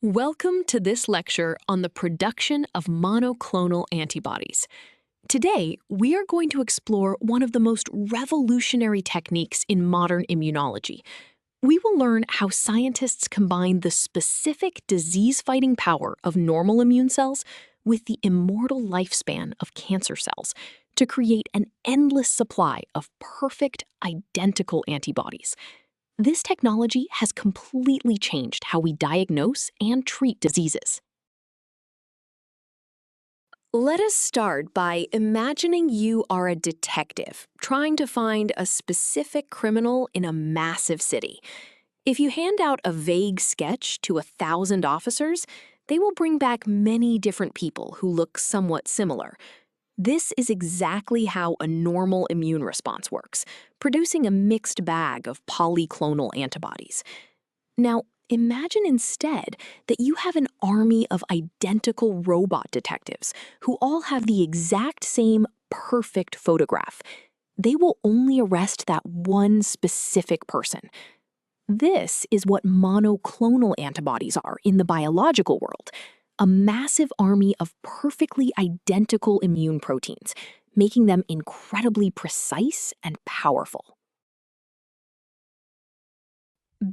Welcome to this lecture on the production of monoclonal antibodies. Today, we are going to explore one of the most revolutionary techniques in modern immunology. We will learn how scientists combine the specific disease-fighting power of normal immune cells with the immortal lifespan of cancer cells to create an endless supply of perfect, identical antibodies. This technology has completely changed how we diagnose and treat diseases. Let us start by imagining you are a detective trying to find a specific criminal in a massive city. If you hand out a vague sketch to 1,000 officers, they will bring back many different people who look somewhat similar. This is exactly how a normal immune response works, producing a mixed bag of polyclonal antibodies. Now, imagine instead that you have an army of identical robot detectives who all have the exact same perfect photograph. They will only arrest that one specific person. This is what monoclonal antibodies are in the biological world. A massive army of perfectly identical immune proteins, making them incredibly precise and powerful.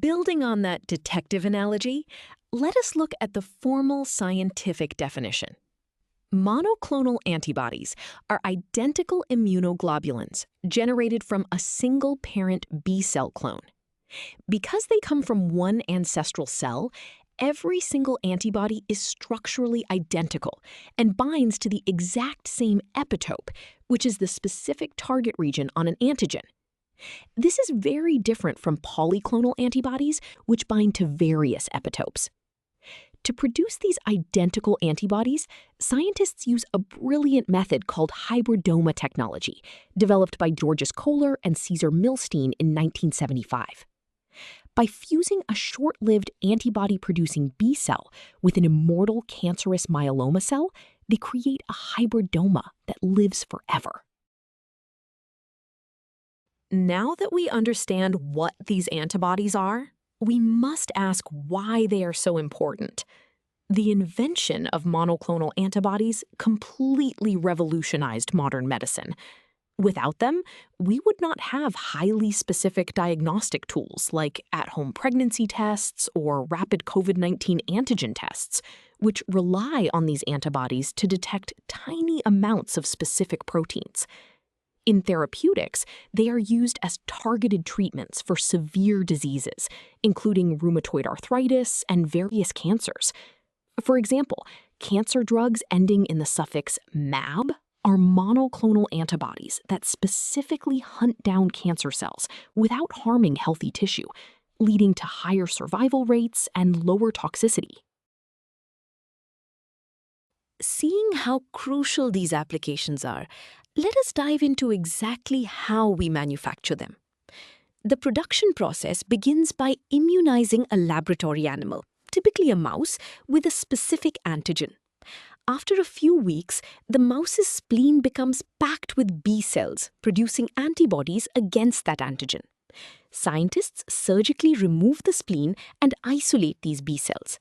Building on that detective analogy, let us look at the formal scientific definition. Monoclonal antibodies are identical immunoglobulins generated from a single parent B-cell clone. Because they come from one ancestral cell, every single antibody is structurally identical and binds to the exact same epitope, which is the specific target region on an antigen. This is very different from polyclonal antibodies, which bind to various epitopes. To produce these identical antibodies, scientists use a brilliant method called hybridoma technology, developed by Georges Kohler and Cesar Milstein in 1975. By fusing a short-lived antibody-producing B cell with an immortal cancerous myeloma cell, they create a hybridoma that lives forever. Now that we understand what these antibodies are, we must ask why they are so important. The invention of monoclonal antibodies completely revolutionized modern medicine. Without them, we would not have highly specific diagnostic tools like at-home pregnancy tests or rapid COVID-19 antigen tests, which rely on these antibodies to detect tiny amounts of specific proteins. In therapeutics, they are used as targeted treatments for severe diseases, including rheumatoid arthritis and various cancers. For example, cancer drugs ending in the suffix "mab" are monoclonal antibodies that specifically hunt down cancer cells without harming healthy tissue, leading to higher survival rates and lower toxicity. Seeing how crucial these applications are, let us dive into exactly how we manufacture them. The production process begins by immunizing a laboratory animal, typically a mouse, with a specific antigen. After a few weeks, the mouse's spleen becomes packed with B cells, producing antibodies against that antigen. Scientists surgically remove the spleen and isolate these B cells.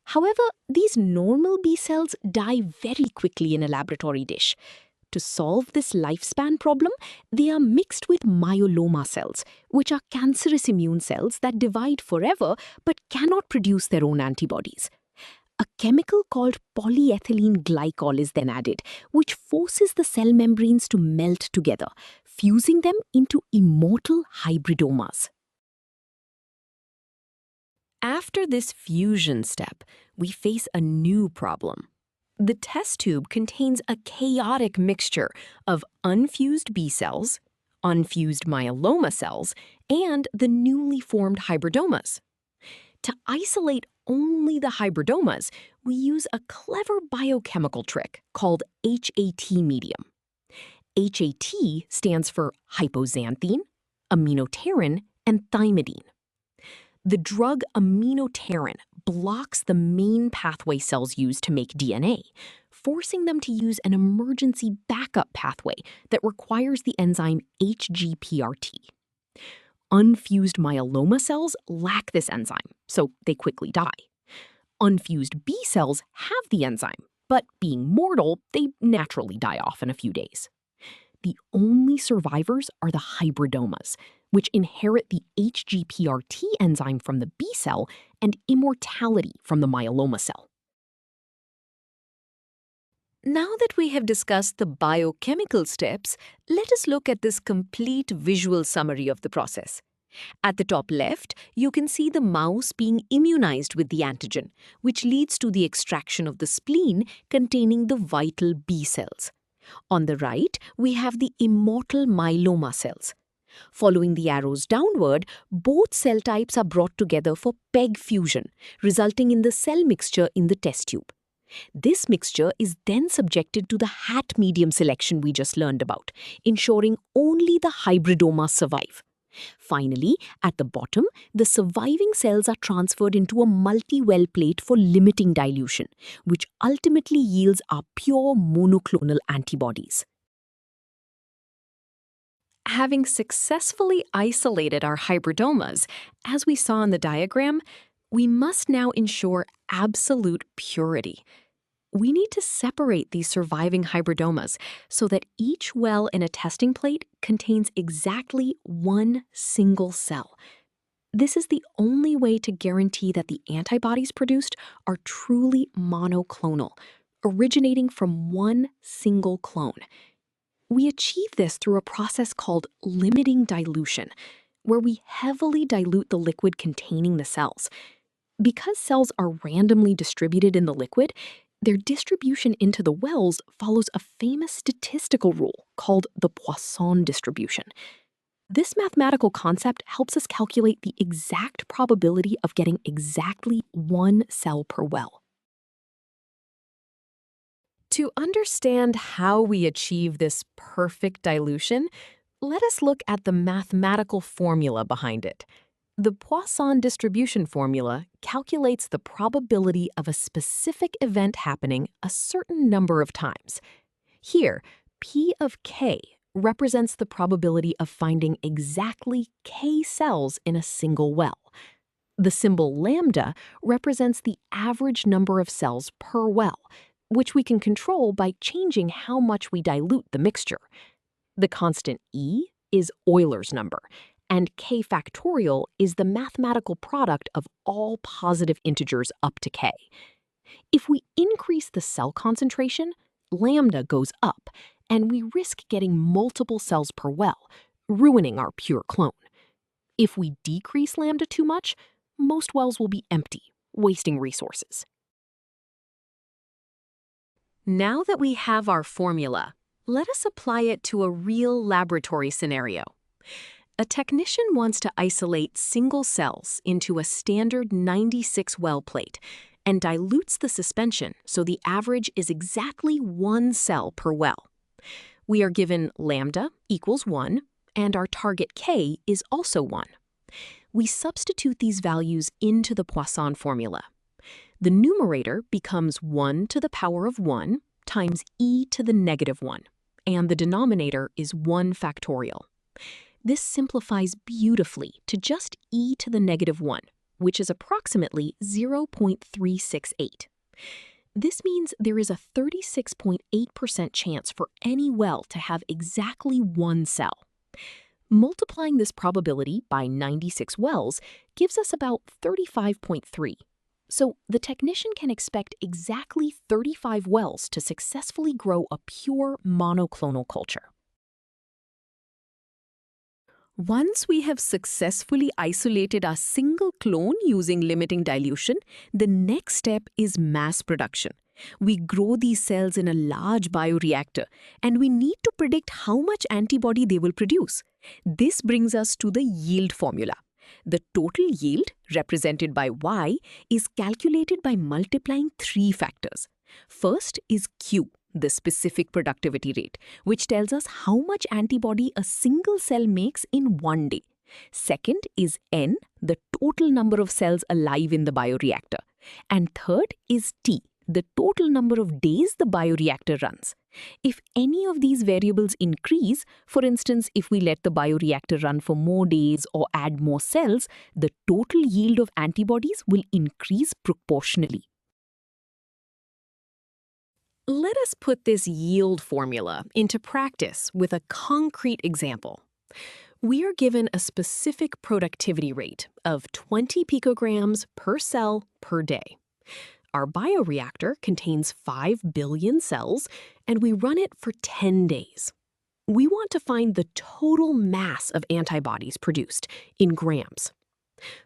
However, these normal B cells die very quickly in a laboratory dish. To solve this lifespan problem, they are mixed with myeloma cells, which are cancerous immune cells that divide forever but cannot produce their own antibodies. A chemical called polyethylene glycol is then added, which forces the cell membranes to melt together, fusing them into immortal hybridomas. After this fusion step, we face a new problem. The test tube contains a chaotic mixture of unfused B cells, unfused myeloma cells, and the newly formed hybridomas. To isolate only the hybridomas, we use a clever biochemical trick called HAT medium. HAT stands for hypoxanthine, aminopterin, and thymidine. The drug aminopterin blocks the main pathway cells use to make DNA, forcing them to use an emergency backup pathway that requires the enzyme HGPRT. Unfused myeloma cells lack this enzyme, so they quickly die. Unfused B cells have the enzyme, but being mortal, they naturally die off in a few days. The only survivors are the hybridomas, which inherit the HGPRT enzyme from the B cell and immortality from the myeloma cell. Now that we have discussed the biochemical steps, let us look at this complete visual summary of the process. At the top left, you can see the mouse being immunized with the antigen, which leads to the extraction of the spleen containing the vital B cells. On the right, we have the immortal myeloma cells. Following the arrows downward, both cell types are brought together for PEG fusion, resulting in the cell mixture in the test tube. This mixture is then subjected to the hat medium selection we just learned about, ensuring only the hybridomas survive. Finally, at the bottom, the surviving cells are transferred into a multi-well plate for limiting dilution, which ultimately yields our pure monoclonal antibodies. Having successfully isolated our hybridomas, as we saw in the diagram, we must now ensure absolute purity. We need to separate these surviving hybridomas so that each well in a testing plate contains exactly one single cell. This is the only way to guarantee that the antibodies produced are truly monoclonal, originating from one single clone. We achieve this through a process called limiting dilution, where we heavily dilute the liquid containing the cells. Because cells are randomly distributed in the liquid, their distribution into the wells follows a famous statistical rule called the Poisson distribution. This mathematical concept helps us calculate the exact probability of getting exactly one cell per well. To understand how we achieve this perfect dilution, let us look at the mathematical formula behind it. The Poisson distribution formula calculates the probability of a specific event happening a certain number of times. Here, P of k represents the probability of finding exactly k cells in a single well. The symbol lambda represents the average number of cells per well, which we can control by changing how much we dilute the mixture. The constant E is Euler's number, and k factorial is the mathematical product of all positive integers up to k. If we increase the cell concentration, lambda goes up, and we risk getting multiple cells per well, ruining our pure clone. If we decrease lambda too much, most wells will be empty, wasting resources. Now that we have our formula, let us apply it to a real laboratory scenario. A technician wants to isolate single cells into a standard 96 well plate and dilutes the suspension so the average is exactly one cell per well. We are given lambda equals 1, and our target k is also 1. We substitute these values into the Poisson formula. The numerator becomes 1 to the power of 1 times e to the negative 1, and the denominator is 1 factorial. This simplifies beautifully to just e to the negative 1, which is approximately 0.368. This means there is a 36.8% chance for any well to have exactly one cell. Multiplying this probability by 96 wells gives us about 35.3. So the technician can expect exactly 35 wells to successfully grow a pure monoclonal culture. Once we have successfully isolated a single clone using limiting dilution, the next step is mass production. We grow these cells in a large bioreactor, and we need to predict how much antibody they will produce. This brings us to the yield formula. The total yield, represented by Y, is calculated by multiplying three factors. First is Q, the specific productivity rate, which tells us how much antibody a single cell makes in one day. Second is N, the total number of cells alive in the bioreactor. And third is T, the total number of days the bioreactor runs. If any of these variables increase, for instance, if we let the bioreactor run for more days or add more cells, the total yield of antibodies will increase proportionally. us put this yield formula into practice with a concrete example. We are given a specific productivity rate of 20 picograms per cell per day. Our bioreactor contains 5 billion cells, and we run it for 10 days. We want to find the total mass of antibodies produced in grams.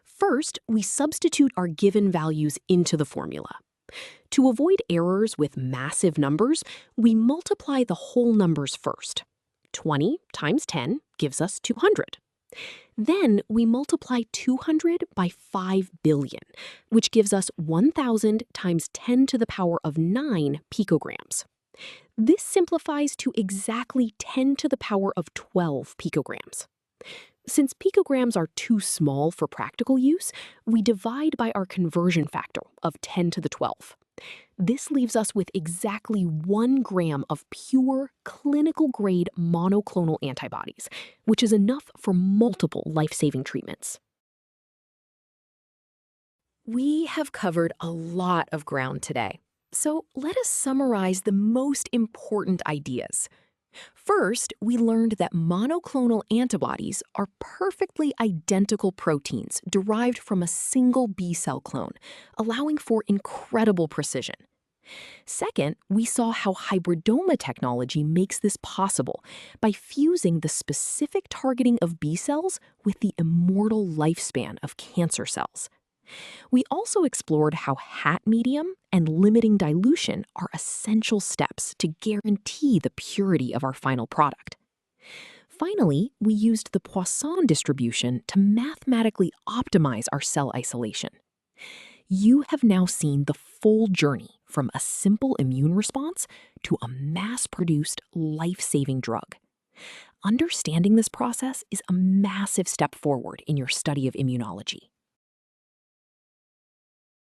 First, we substitute our given values into the formula. To avoid errors with massive numbers, we multiply the whole numbers first. 20 times 10 gives us 200. Then we multiply 200 by 5 billion, which gives us 1,000 times 10 to the power of 9 picograms. This simplifies to exactly 10 to the power of 12 picograms. Since picograms are too small for practical use, we divide by our conversion factor of 10 to the 12. This leaves us with exactly 1 gram of pure, clinical-grade monoclonal antibodies, which is enough for multiple life-saving treatments. We have covered a lot of ground today, so let us summarize the most important ideas. First, we learned that monoclonal antibodies are perfectly identical proteins derived from a single B-cell clone, allowing for incredible precision. Second, we saw how hybridoma technology makes this possible by fusing the specific targeting of B-cells with the immortal lifespan of cancer cells. We also explored how hat medium and limiting dilution are essential steps to guarantee the purity of our final product. Finally, we used the Poisson distribution to mathematically optimize our cell isolation. You have now seen the full journey from a simple immune response to a mass-produced, life-saving drug. Understanding this process is a massive step forward in your study of immunology.